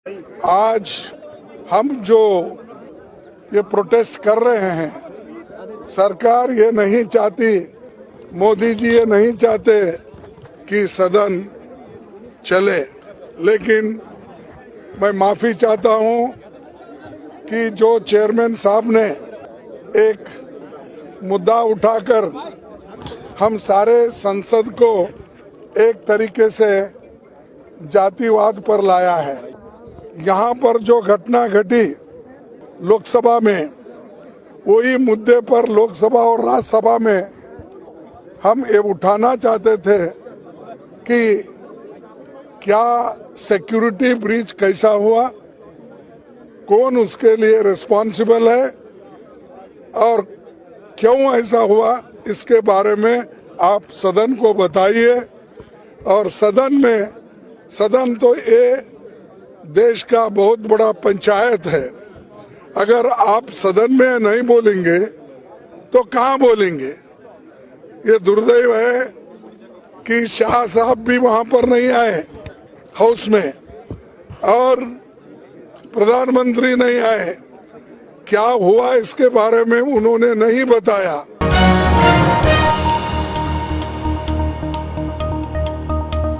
आज हम जो ये प्रोटेस्ट कर रहे हैं, सरकार ये नहीं चाहती, मोदी जी ये नहीं चाहते कि सदन चले, लेकिन मैं माफ़ी चाहता हूँ कि जो चेयरमैन साहब ने एक मुद्दा उठाकर हम सारे संसद को एक तरीके से जातिवाद पर लाया है। यहाँ पर जो घटना घटी लोकसभा में, वही मुद्दे पर लोकसभा और राज्यसभा में हम ये उठाना चाहते थे कि क्या सिक्योरिटी ब्रीच कैसा हुआ, कौन उसके लिए रिस्पॉन्सिबल है और क्यों ऐसा हुआ, इसके बारे में आप सदन को बताइए। और सदन तो ये देश का बहुत बड़ा पंचायत है। अगर आप सदन में नहीं बोलेंगे तो कहाँ बोलेंगे? ये दुर्दैव है कि शाह साहब भी वहां पर नहीं आए हाउस में और प्रधानमंत्री नहीं आए। क्या हुआ इसके बारे में उन्होंने नहीं बताया।